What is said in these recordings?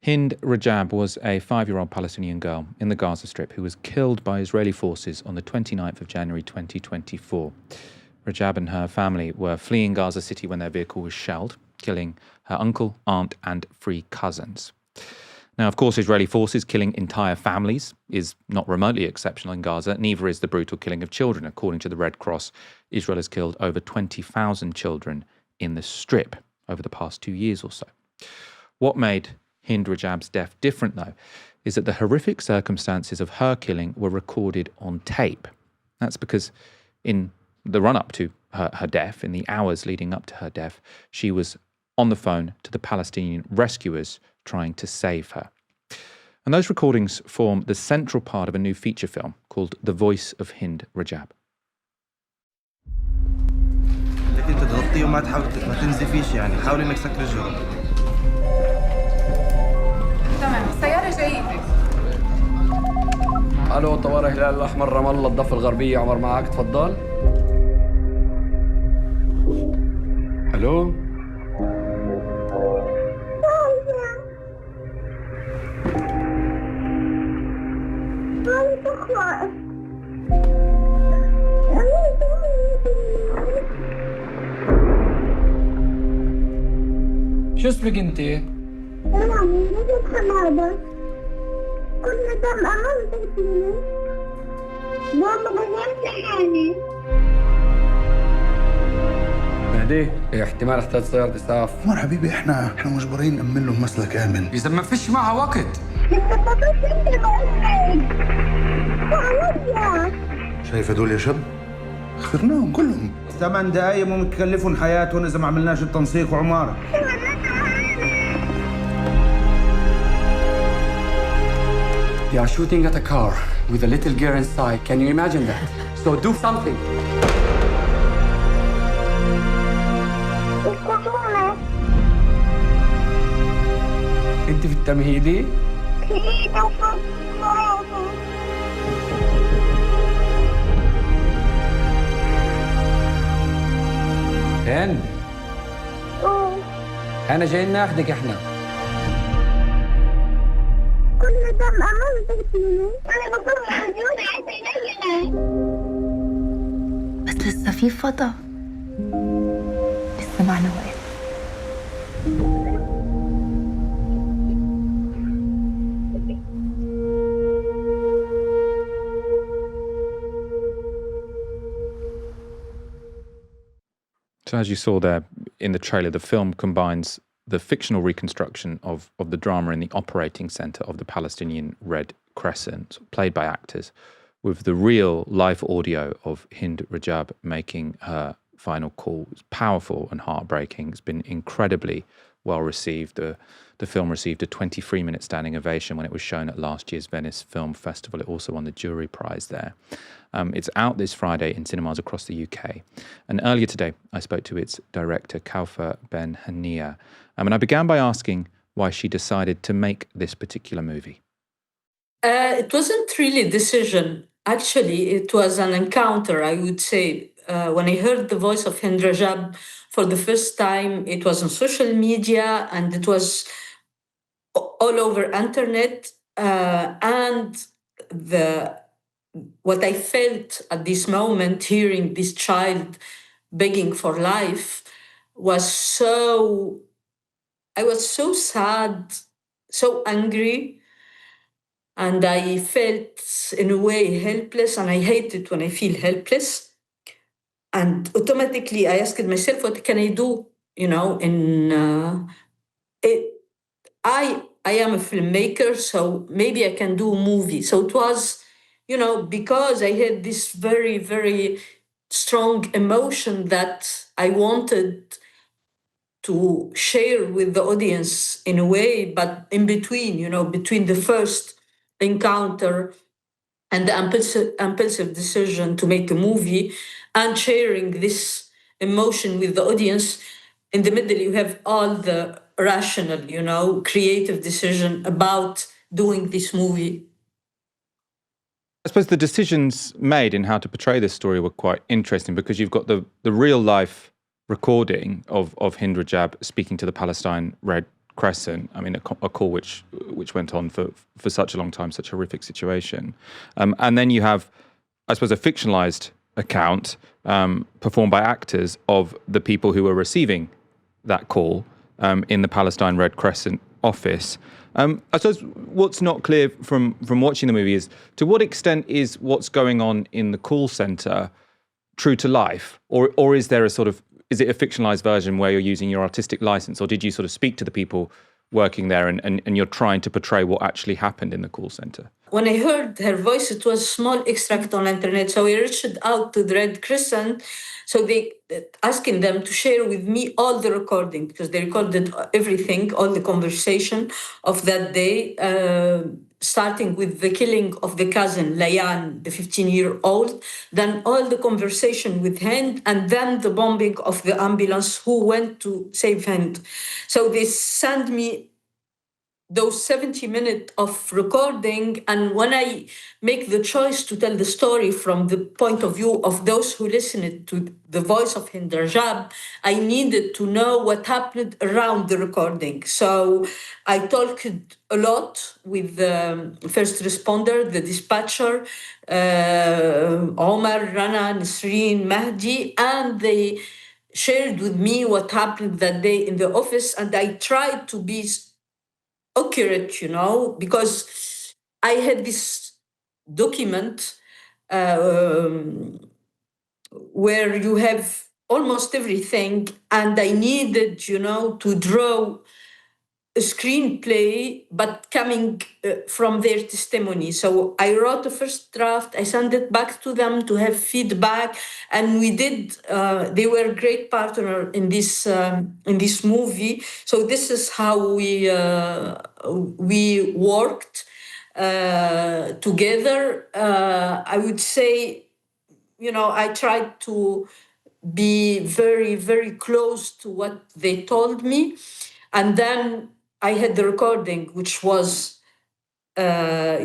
Hind Rajab was a 5-year-old Palestinian girl in the Gaza Strip who was killed by Israeli forces on the 29th of January 2024. Rajab and her family were fleeing Gaza City when their vehicle was shelled, killing her uncle, aunt and 3 cousins. Now, of course, Israeli forces killing entire families is not remotely exceptional in Gaza. Neither is the brutal killing of children. According to the Red Cross, Israel has killed over 20,000 children in the Strip over the past 2 years or so. What made Hind Rajab's death different, though, is that the horrific circumstances of her killing were recorded on tape. That's because in the run-up to her death, in the hours leading up to her death, she was on the phone to the Palestinian rescuers trying to save her. And those recordings form the central part of a new feature film called The Voice of Hind Rajab. لكن تضغطي وما تحاولي ما تنزفيش يعني حاولي انك تسكري الجرم. تمام السيارة جاية. الو طوارئ الهلال الاحمر رام الله الضفه الغربيه عمر معك تفضل. الو شو اسمك انت؟ أنا نجد حمادة. كل دم أمامك فيني. ماما غيرت حالي. مهدي احتمال احتاج سيارة إسعاف. عمر حبيبي احنا مجبورين نأمن له مسلك آمن. إذا ما فيش معها وقت. أنت بطلت أنت معي. وعليا. شايف هدول يا شاب؟ خسرناهم كلهم. 8 دقايق مو متكلفون حياتهم إذا ما عملناش التنسيق وعمارة. They are shooting at a car with a little girl inside. Can you imagine that? So do something. اسكتونا. أنت في التمهيدي؟ في توفى مراتي. هند أنا جايين ناخدك إحنا. كل دم أمامك فيني. أنا بكون محزونة عايزة بس لسه في فضا. لسه معنا وقت. So as you saw there in the trailer, the film combines the fictional reconstruction of the drama in the operating centre of the Palestinian Red Crescent, played by actors, with the real live audio of Hind Rajab making her final call. It's powerful and heartbreaking. It's been incredibly well received. The film received a 23-minute standing ovation when it was shown at last year's Venice Film Festival. It also won the jury prize there. It's out this Friday in cinemas across the UK. And earlier today, I spoke to its director, Kaufa Ben Hania. And I began by asking why she decided to make this particular movie. It wasn't really a decision. Actually, it was an encounter, I would say. When I heard the voice of Hind Rajab for the first time, it was on social media and it was all over internet. And what I felt at this moment, hearing this child begging for life, I was so sad, so angry, and I felt in a way helpless, and I hate it when I feel helpless. And automatically I asked myself, what can I do? I am a filmmaker, so maybe I can do a movie. So it was, because I had this very, very strong emotion that I wanted to share with the audience in a way, but in between, between the first encounter and the impulsive decision to make a movie and sharing this emotion with the audience, in the middle you have all the rational, creative decision about doing this movie. I suppose the decisions made in how to portray this story were quite interesting because you've got the real life recording of Hind Rajab speaking to the Palestine Red Crescent. I mean, a call which went on for such a long time, such a horrific situation. And then you have, I suppose, a fictionalized account performed by actors of the people who were receiving that call in the Palestine Red Crescent office. I suppose what's not clear from watching the movie is to what extent is what's going on in the call center true to life, or is there is it a fictionalized version where you're using your artistic license, or did you sort of speak to the people working there and you're trying to portray what actually happened in the call center? When I heard her voice, it was a small extract on the internet. So I reached out to the Red Crescent. So they asking them to share with me all the recording, because they recorded everything, all the conversation of that day, starting with the killing of the cousin, Layan, the 15-year-old, then all the conversation with Hind, and then the bombing of the ambulance who went to save Hind. So they sent me those 70 minutes of recording. And when I make the choice to tell the story from the point of view of those who listened to the voice of Hind Rajab, I needed to know what happened around the recording. So I talked a lot with the first responder, the dispatcher, Omar, Rana, Nisreen, Mahdi, and they shared with me what happened that day in the office. And I tried to be accurate, because I had this document where you have almost everything, and I needed, to draw a screenplay, but coming from their testimony. So I wrote the first draft, I sent it back to them to have feedback, and we did. They were a great partner in this movie. So this is how we worked together. I would say, I tried to be very, very close to what they told me, and then I had the recording, which was, said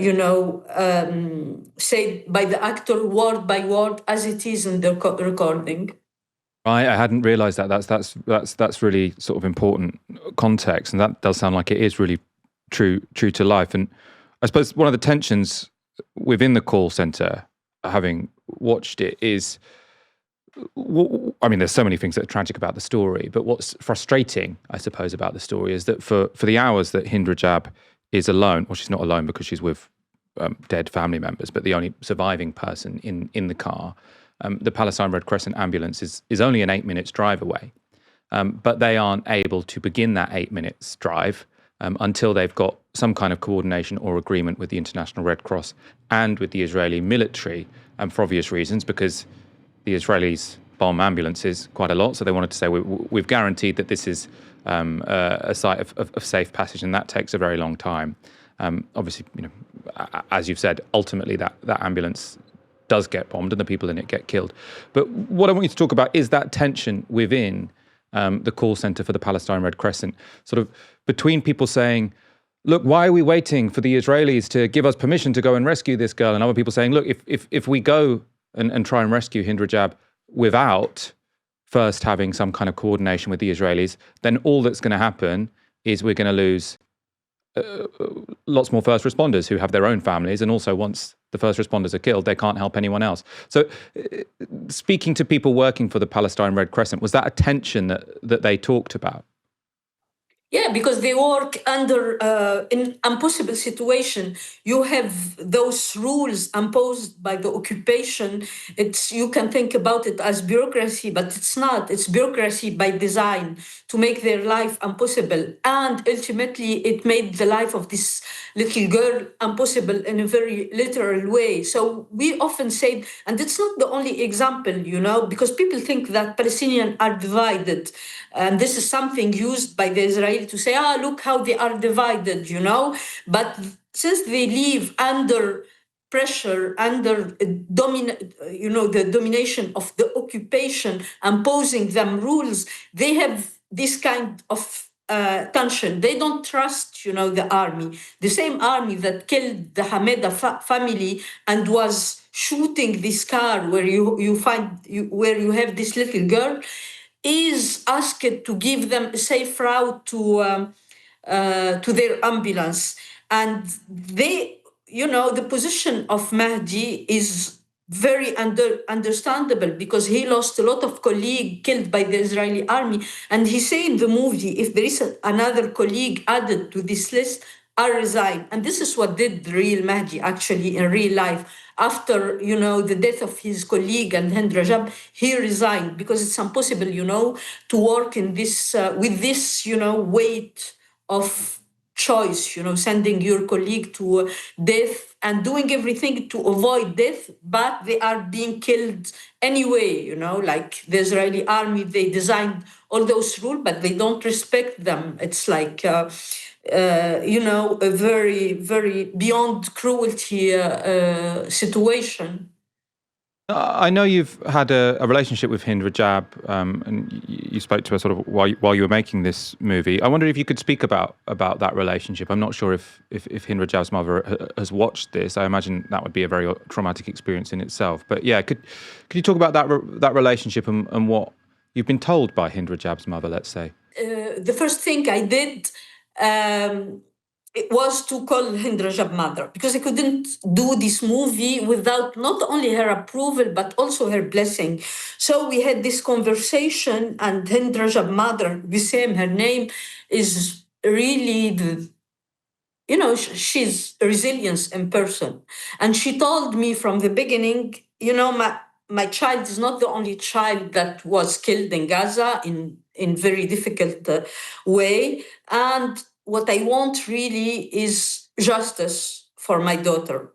by the actor word by word as it is in the recording. Right, I hadn't realised that. That's really sort of important context, and that does sound like it is really true to life. And I suppose one of the tensions within the call centre, having watched it, is, I mean, there's so many things that are tragic about the story, but what's frustrating, I suppose, about the story is that for the hours that Hind Rajab is alone, well, she's not alone because she's with dead family members, but the only surviving person in the car, the Palestine Red Crescent ambulance is only an 8 minutes drive away. But they aren't able to begin that 8 minutes drive until they've got some kind of coordination or agreement with the International Red Cross and with the Israeli military, for obvious reasons, because the Israelis bomb ambulances quite a lot. So they wanted to say, we've guaranteed that this is a site of safe passage, and that takes a very long time. Obviously, as you've said, ultimately that ambulance does get bombed and the people in it get killed. But what I want you to talk about is that tension within the call center for the Palestine Red Crescent, sort of between people saying, look, why are we waiting for the Israelis to give us permission to go and rescue this girl? And other people saying, look, if we go and try and rescue Hind Rajab without first having some kind of coordination with the Israelis, then all that's going to happen is we're going to lose lots more first responders who have their own families, and also once the first responders are killed, they can't help anyone else. So speaking to people working for the Palestine Red Crescent, was that a tension that they talked about? Yeah, because they work under an impossible situation. You have those rules imposed by the occupation. You can think about it as bureaucracy, but it's not. It's bureaucracy by design to make their life impossible. And ultimately, it made the life of this little girl impossible in a very literal way. So we often say, and it's not the only example, because people think that Palestinians are divided. And this is something used by the Israeli to say, look how they are divided, But since they live under pressure, under the domination of the occupation, imposing them rules, they have this kind of tension. They don't trust, the army. The same army that killed the Hameda family and was shooting this car where where you have this little girl, is asked to give them a safe route to to their ambulance. And they, the position of Mahdi is very understandable because he lost a lot of colleagues killed by the Israeli army. And he said in the movie, if there is another colleague added to this list, I resign. And this is what did the real Mahdi actually in real life. After, the death of his colleague and Hind Rajab, he resigned because it's impossible, to work in this, with this, weight of choice, sending your colleague to death and doing everything to avoid death, but they are being killed anyway, like the Israeli army, they designed all those rules, but they don't respect them. It's like, a very, very beyond cruelty situation. I know you've had a relationship with Hind Rajab, and you spoke to her sort of while you were making this movie. I wondered if you could speak about that relationship. I'm not sure if Hind Rajab's mother has watched this. I imagine that would be a very traumatic experience in itself. But yeah, could you talk about that relationship and what you've been told by Hind Rajab's mother, let's say? The first thing I did, it was to call Hind Rajab mother, because I couldn't do this movie without not only her approval, but also her blessing. So we had this conversation, and Hind Rajab mother, Wissam, her name, is really she's resilience in person. And she told me from the beginning, my child is not the only child that was killed in Gaza in very difficult way. And what I want really is justice for my daughter.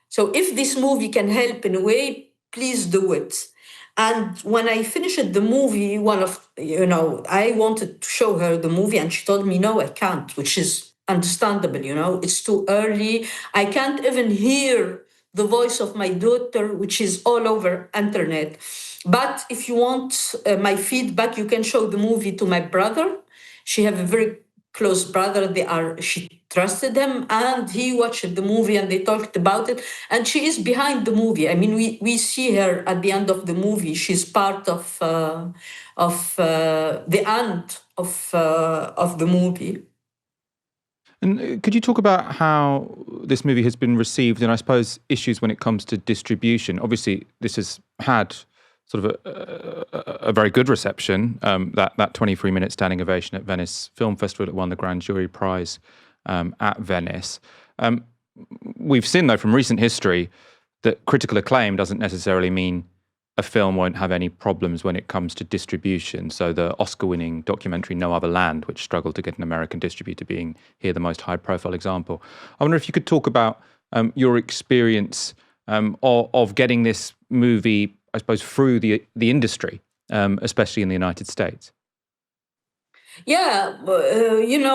So if this movie can help in a way, please do it. And when I finished the movie, I wanted to show her the movie, and she told me, no, I can't, which is understandable, it's too early. I can't even hear the voice of my daughter, which is all over internet. But if you want my feedback, you can show the movie to my brother. She have a very close brother. She trusted him, and he watched the movie, and they talked about it. And she is behind the movie. I mean, we see her at the end of the movie. She's part of the end of the movie. And could you talk about how this movie has been received, and I suppose issues when it comes to distribution? Obviously, this has had sort of a very good reception. That 23-minute standing ovation at Venice Film Festival, it won the Grand Jury Prize at Venice. We've seen, though, from recent history that critical acclaim doesn't necessarily mean a film won't have any problems when it comes to distribution. So the Oscar-winning documentary No Other Land, which struggled to get an American distributor, being here the most high-profile example. I wonder if you could talk about your experience of getting this movie, I suppose, through the industry, especially in the United States. Yeah,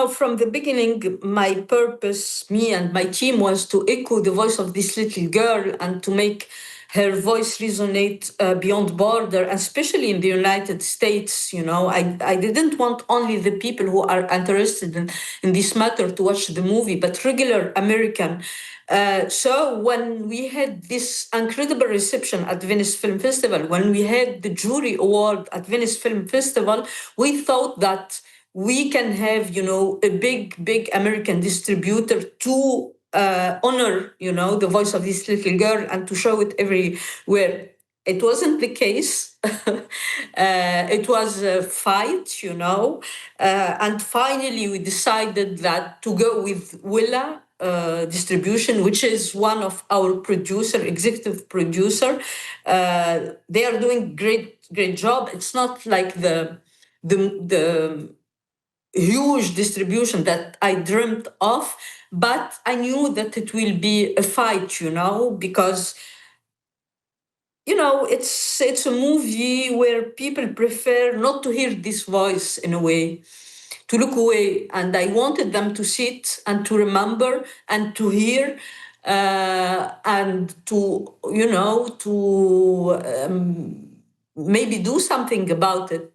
from the beginning, my purpose, me and my team, was to echo the voice of this little girl and to make her voice resonate beyond border, especially in the United States. I didn't want only the people who are interested in this matter to watch the movie, but regular American. So when we had this incredible reception at Venice Film Festival, when we had the jury award at Venice Film Festival, we thought that we can have, a big American distributor to honor, the voice of this little girl and to show it everywhere. It wasn't the case. It was a fight, and finally we decided that to go with Willa Distribution, which is one of our executive producer. They are doing great job. It's not like the huge distribution that I dreamt of, but I knew that it will be a fight, because it's a movie where people prefer not to hear this voice, in a way, to look away. And I wanted them to sit and to remember and to hear and to, maybe do something about it.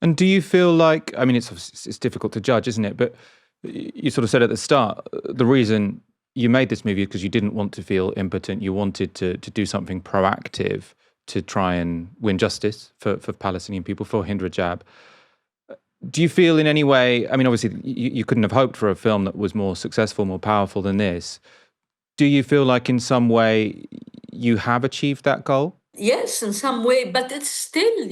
And do you feel like, I mean, it's difficult to judge, isn't it? But you sort of said at the start, the reason you made this movie is because you didn't want to feel impotent. You wanted to do something proactive to try and win justice for Palestinian people, for Hind Rajab. Do you feel in any way, I mean, obviously you couldn't have hoped for a film that was more successful, more powerful than this. Do you feel like in some way you have achieved that goal? Yes, in some way, but it's still,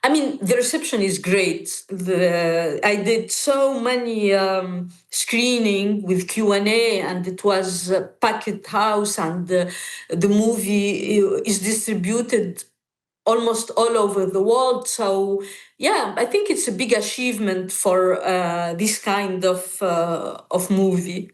I mean, the reception is great. I did so many screening with Q&A, and it was a packed house, and the movie is distributed almost all over the world. So, yeah, I think it's a big achievement for this kind of movie.